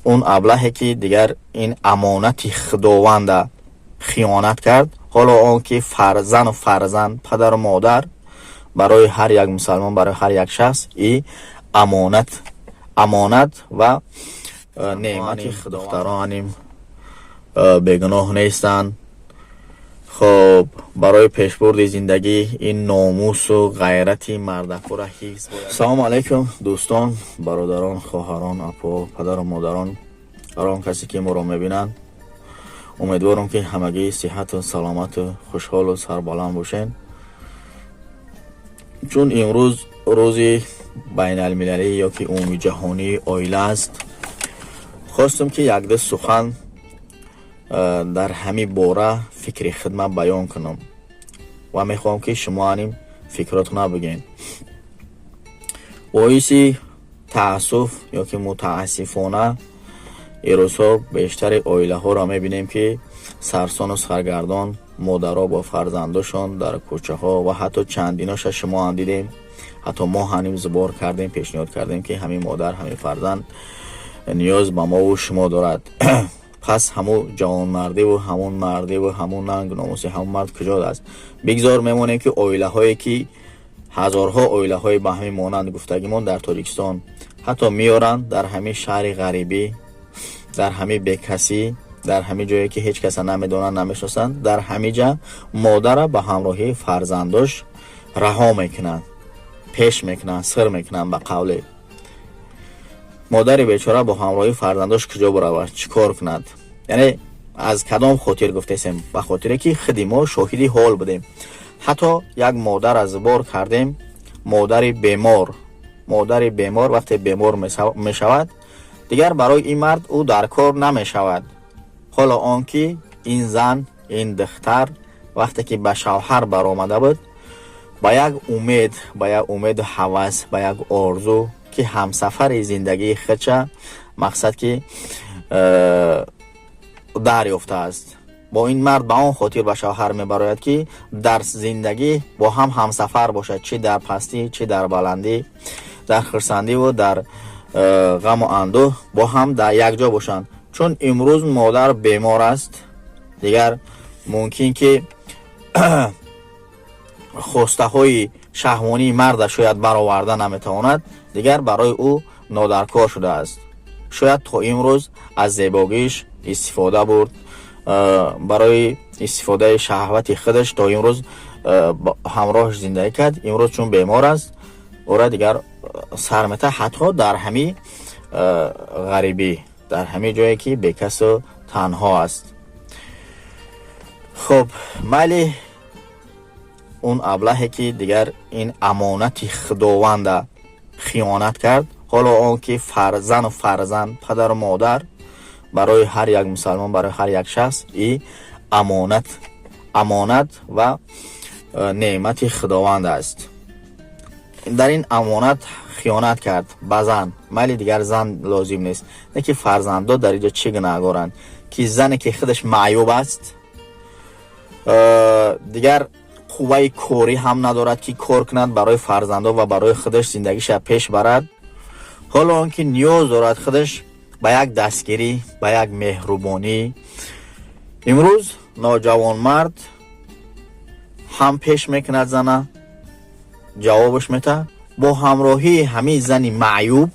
اون ابلهی که دیگر این امانت خداوند خیانت کرد، حالا اون که فرزند پدر و مادر برای هر یک مسلمان، برای هر یک شخص این امانت و نعمت خداوندیم بگناه نیستند. خب برای پیشبرد زندگی این ناموس و غیرت مردک را حفظ باید. سلام علیکم دوستان، برادران، خواهران، اپا، پدر و مادران، هر آن کسی که ما را میبینند. امیدوارم که همگی صحت و سلامت و خوشحال و سربلند باشین. چون امروز روزی بین المللی یا که عمومی جهانی آیله است، خواستم که یک دست سخن در همین باره فکر خدمت بیان کنم و میخوام که شما هم فکراتون بگین. باعثی تاسف یا که متاسفانه ایروسا بیشتر آیله ها را میبینیم که سرسان و سرگردان مادرها با فرزنداشون در کوچه ها و حتی چندیناش شما هم دیدیم، حتی ما هم زبار کردیم، پیشنهاد کردیم که همین مادر همین فرزند نیاز به ما و شما دارد. پس همون جوان مرده و همون مرده و همون ننگ ناموسی همون مرد کجا است؟ بگذار میمونه که آیله هایی که هزارها آیله های به همین مانند گفتگیمون در تاجیکستان حتی میارن در همین شهر غریبی، در همین بکسی، در همین جایی که هیچ کس نمیدونن نمیشناسن، در همین جا مادر به همراهی فرزنداش رها میکنن، پیش میکنن، سر میکنن. به قول مادر بیچاره با همراهی فرزنداش کجا برود، چیکار کند؟ یعنی از کدام خاطر گفتیم؟ به خاطر که خودی ما شاهدی حال بودیم. حتی یک مادر از بار کردیم، مادر بیمار وقتی بیمار میشود دیگر برای این مرد او در کار نمیشود. حالا آنکه این زن، این دختر وقتی که به شوهر برآمده بود، با یک امید و هوس، با یک آرزو که همسفر زندگی خودشه، مقصد که دریافته است. با این مرد به آن خاطر به شوهر میبراید که در زندگی با هم همسفر باشد، چه در پستی چه در بلندی، در خرسندی و در غم و اندوه با هم در یک جا باشند. چون امروز مادر بیمار است، دیگر ممکن که خواسته های شهوانی مرد شاید برآورده نمیتواند، دیگر برای او نادرکار شده است. شاید تا امروز از زیباییش استفاده برد، برای استفاده شهوت خودش تا امروز همراهش زندگی کرد. امروز چون بیمار است او را دیگر سرمته، حتی در همین غریبی، در همین جایی که بیکس و تنها است. خب مالی اون ابلهی که دیگر این امانت خداوند خیانت کرد، حالا اون که فرزند پدر و مادر برای هر یک مسلمان، برای هر یک شخص این امانت و نعمت خداوند است. در این امانت خیانت کرد به زن، مالی دیگر زن لازم نیست، نه که فرزندا در اینجا چه گناهکارند که زنی که خودش معیوب است دیگر قوه کاری هم ندارد که کار کند برای فرزندا و برای خودش زندگیش پیش برد. حالا آنکه نیاز دارد خودش به یک دستگیری، به یک مهربانی. امروز نوجوان مرد هم پیش میکند زنه، جوابش میده با همراهی همین زنی معیوب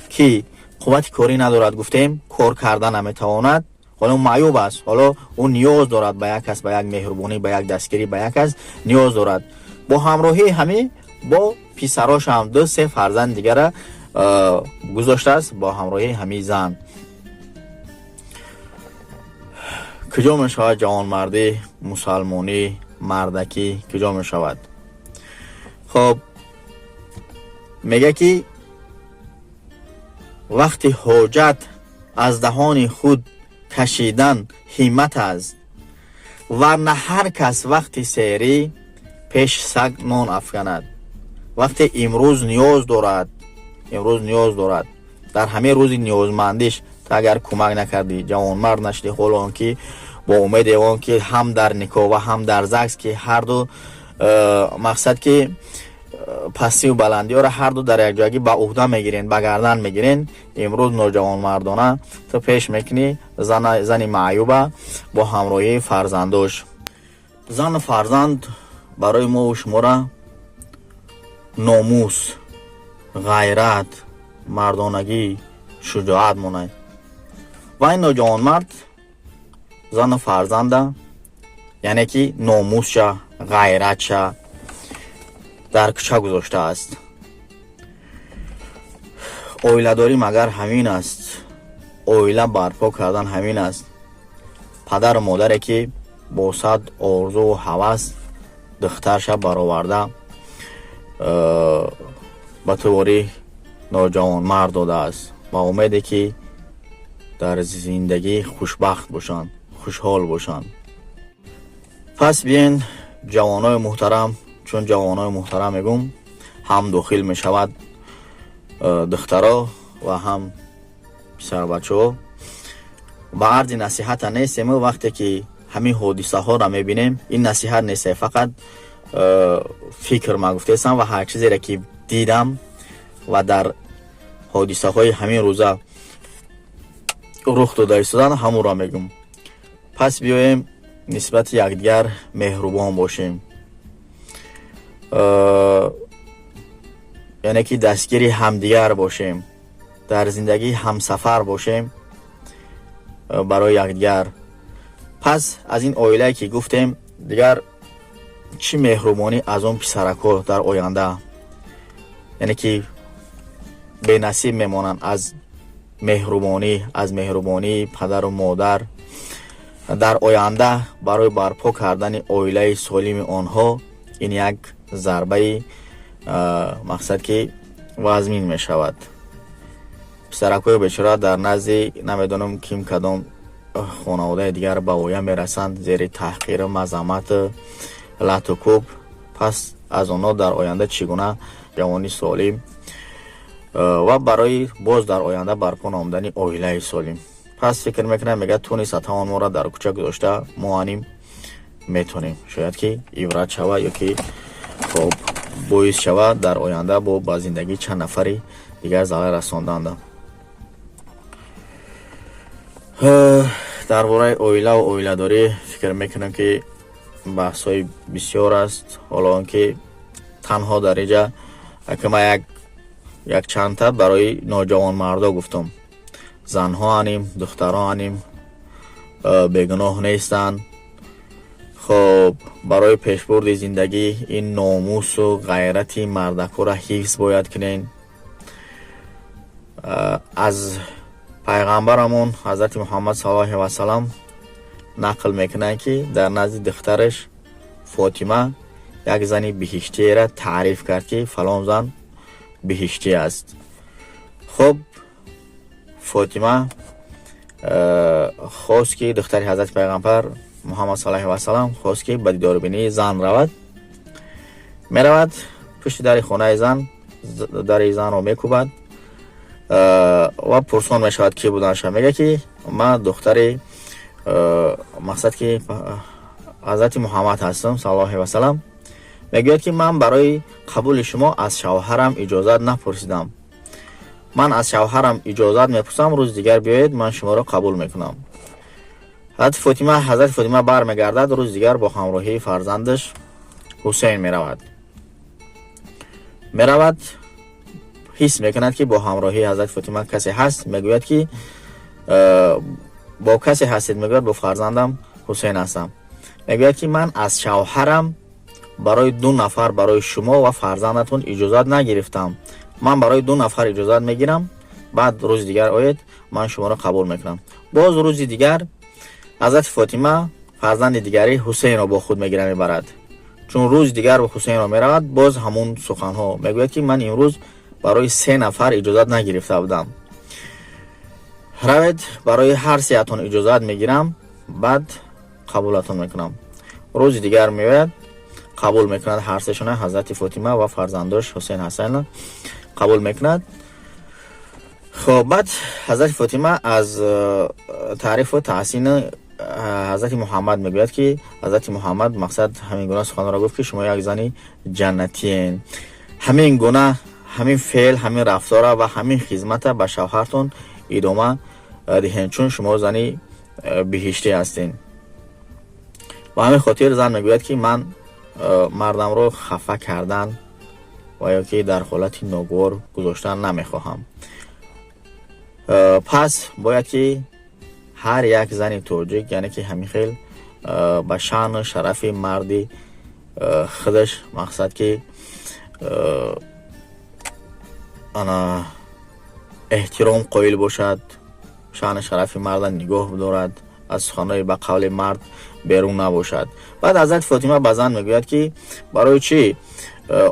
که قوت کاری ندارد، گفتیم کار کردن نمیتواند، حالا اون معیوب است، حالا اون نیاز دارد به یک کس، به یک مهربانی، به یک دستگیری، به یک کس نیاز دارد. با همراهی همین با پسراش هم 2-3 فرزند دیگر گذاشته است، با همراهی همین زن. کجا می شود جوان مردی، مسلمانی، مردکی کجا می شود؟ خب میگه که وقتی حاجت از دهان خود کشیدن همت است، ورنه هر کس وقتی سیری پیش سگ نان افکند. وقتی امروز نیاز دارد در همه روز نیازمندیش تا اگر کمک نکردی، جوان مرد نشدی، حالا آنکه با امید آن که هم در نکاح و هم در زگس که هر دو مقصد که پستی و بلندی ها را هر دو در یک جایی با عهده میگیرین، با گردن میگیرین. امروز نوجوان مردانه تو پیش میکنی زن معیوبه با همراهی فرزندش. زن فرزند برای ما و شما را ناموس، غیرت، مردانگی، شجاعت مونه. و این نوجوان مرد زن فرزنده، یعنی که ناموس غیرت در کوچه گذاشته است. اویله داری مگر همین است، اویله برپا کردن همین است. پدر و مادری که با صد آرزو و هوس دخترش برآورده به طوری نوجوان مرد داده است، با امیدی که در زندگی خوشبخت باشند، خوشحال باشند. پس بیاین جوانای محترم، چون جوانای محترم میگم هم داخل می شود دخترها و هم پسر بچه ها، با عرض نصیحت نیستیم. وقتی که همین حادثه ها را میبینیم، این نصیحت نیست، فقط فکر ما گفته هستم و هر چیزی را که دیدم و در حادثه های همین روزه رخ داده ایستادن همون را میگم. پس بیایم نسبت یکدیگر مهربان باشیم، یعنی که دستگیری همدیگر باشیم، در زندگی همسفر باشیم برای یکدیگر. پس از این اویله که گفتیم دیگر چی مهربانی از اون پسرکو در آینده، یعنی که به نصیب میمانند از مهربانی پدر و مادر در آینده برای برپا کردن اویله سالم آنها. این یک ضربه مقصد که وزمین می شود. پسرکوی بیچاره در نزد نمیدونم کیم کدام خانواده دیگر به اویا می رسند زیر تحقیر، مذمت، لط و کوب. پس از آنها در آینده چگونه جوانی سالم و برای باز در آینده برپا نمودن اویله سالم. پس فکر میکنم میگه تونست توان ما را در کوچه گذاشته، ما انیم میتونیم شاید که عبرت شود یا که خب باعث شود در آینده با زندگی چند نفری دیگر ضرر رساندند. درباره اویله و اویله داری فکر میکنم که بحثای بسیار است. حالا آنکه تنها در اینجا که ما یک چند تا برای نوجوان مردا گفتم. زنها هنیم، دخترها هنیم، بیگناه نیستن. خب برای پیشبرد زندگی این ناموس و غیرت مردکو را حفظ باید کنین. از پیغمبرمون حضرت محمد صلی الله علیه و سلام نقل میکنن که در نزد دخترش فاطمه یک زنی بهشتی را تعریف کرد که فلان زن بهشتی است. خب فاطمه خواست که دختر حضرت پیغمبر محمد صلی الله علیه و سلام خواست که به دیدار بینی زن رود. می رود پشت در خانه زن، در زن رو میکوبد و پرسان می شود کی بودنش. میگه که من دختر مقصد که حضرت محمد هستم صلی الله علیه و سلام. میگوید که من برای قبول شما از شوهرم اجازت نپرسیدم، من از شوهرم اجازت میپرسم، روز دیگر بیاید من شما را قبول میکنم. حضرت فاطمه برمیگردد، روز دیگر با همراهی فرزندش حسین میرود حس میکند که با همراهی حضرت فاطمه کسی هست. میگوید که با کسی هستید؟ میگوید با فرزندم حسین هستم. میگوید که من از شوهرم برای 2 نفر برای شما و فرزندتون اجازت نگرفتم، من برای 2 نفر اجازت میگیرم، بعد روز دیگر آید من شما را قبول میکنم. باز روز دیگر حضرت فاطمه فرزند دیگری حسین را با خود میگیره میبرد. چون روز دیگر با حسین را میرود، باز همون سخن ها میگوید که من امروز برای 3 نفر اجازت نگرفته بودم، روید برای هر 3تون اجازت میگیرم، بعد قبولتون میکنم. روز دیگر میاد قبول میکند، هر 3 شون حضرت فاطمه و فرزندش حسین حسین قبول میکند. خب بعد حضرت فاطمه از تعریف و تحسین حضرت محمد میگوید که حضرت محمد مقصد همین گونه سخن را گفت که شما یک زنی جنتی این. همین گونه همین فعل همین رفتار و همین خدمت به شوهرتون ادامه دهین، چون شما زنی بهشتی هستین. و همین خاطر زن میگوید که من مردم رو خفه کردن و یا که در حالت ناگوار گذاشتن نمیخواهم. پس باید که هر یک زن توجیک، یعنی که همین خیل به شان شرف مردی خودش مقصد که انا احترام قائل باشد، شان شرف مرد نگاه بدارد، از خانه به قول مرد بیرون نباشد. بعد حضرت فاطمه به زن میگوید که برای چی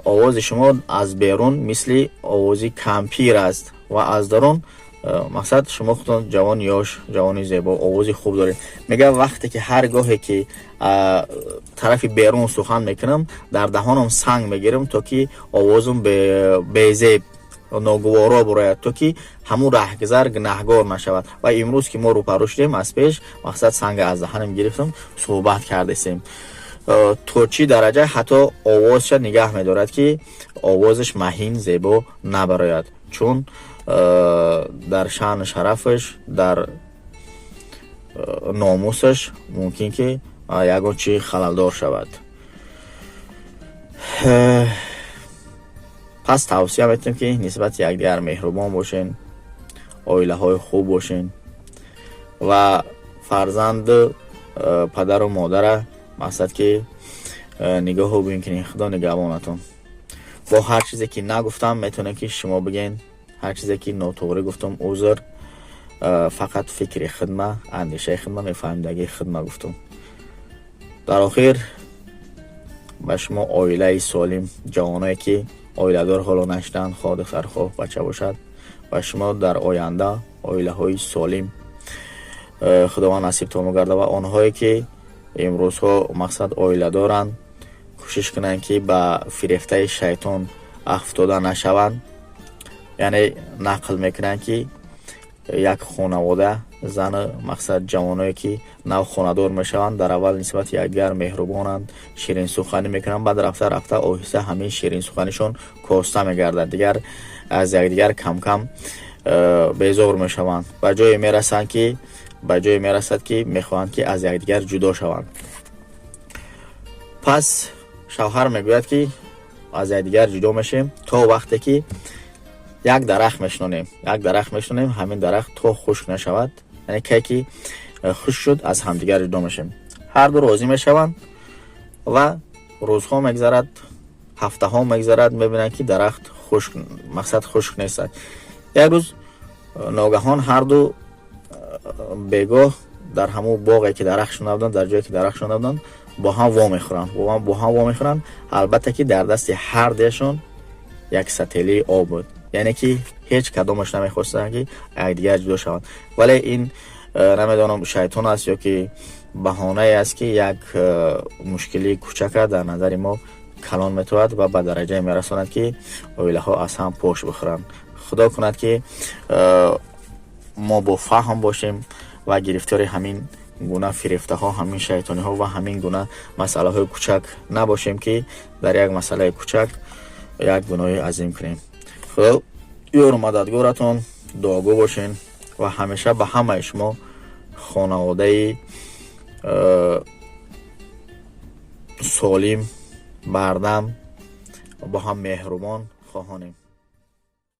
آواز شما از بیرون مثل آوازی کمپیر است و از درون مقصد شما خودتون جوان یاش جوانی زیبا آوازی خوب دارید. میگه وقتی که هر گاهی که طرف بیرون سخن میکنم در دهانم سنگ میگیرم تا که آوازم به زیب ناگوارا براید، تا که همون رهگذر گناهگار نشود. و امروز که ما رو پرو شدیم از پیش مقصد سنگ از دهانم گرفتم صحبت کردیم تو چی درجه حتی آوازش نگه میدارد که آوازش مهین زیبا نبراید، چون در شان شرفش در ناموسش ممکن که یکون چی خلالدار شود. پس توصیه میتونم که نسبت یکدیگر مهربان باشین، عائله های خوب باشین و فرزند پدر و مادر مقصد که نگاه ها بین کنین. خدا نگهبانتون. با هر چیزی که نگفتم میتونه که شما بگین، هر چیزی که ناتوری گفتم عذر، فقط فکر خدمه، اندیشه خدمه، فهمیدگی خدمه گفتم. در آخر به شما عائله سالم، جوانایی که عائله دار حالا نشدن، خواه دختر خواه بچه باشد، و شما در آینده عائله های سالم خداوند نصیب تان گرده. و آنهایی که امروز ها مقصد عائله دارن کوشش کنن که به فریفته شیطان افتاده نشوند. یعنی نقل میکنن که یک خانواده زن مقصد جوانایی که نو خاندار میشوند در اول نسبت یکدیگر مهربانند، شیرین سخنی میکنن، بعد رفته رفته آهسته همین شیرین سخنیشون کاسته میگردد، دیگر از یکدیگر کم کم بیزار میشوند. به جای میرسد که میخواهند که از یکدیگر جدا شوند. پس شوهر میگوید که از یکدیگر جدا میشیم تا وقتی که یک درخت میشنونیم همین درخت تا خشک نشود، یعنی که خشک شد از همدیگر جدا میشیم. هر دو راضی میشوند و روزها میگذرد، هفته ها میگذرد، میبینن که درخت خشک نیست. یک روز ناگهان هر دو بگاه در همون باغی که درختشون بودن، در جایی که درختشون بودن، با هم وا میخورن. البته که در دست هر دیشون یک ستیلی آب بود، یعنی که هیچ کدامش نمیخواستن که یکدیگر جدا شوند. ولی این نمیدونم شیطان است یا که بهانه است که یک مشکلی کوچک در نظر ما کلان میتواند و به درجه میرساند که عائله ها از هم پاش بخورند. خدا کند که ما با فهم باشیم و گرفتار همین گونه فریفته ها، همین شیطانی ها و همین گونه مسئله های کوچک نباشیم که در یک مسئله کوچک یک گناه عظیم کنیم. خدا یار مددگارتون، دعاگو باشین و همیشه به همه شما خانواده سالم، بردم و با هم مهربان خواهانیم.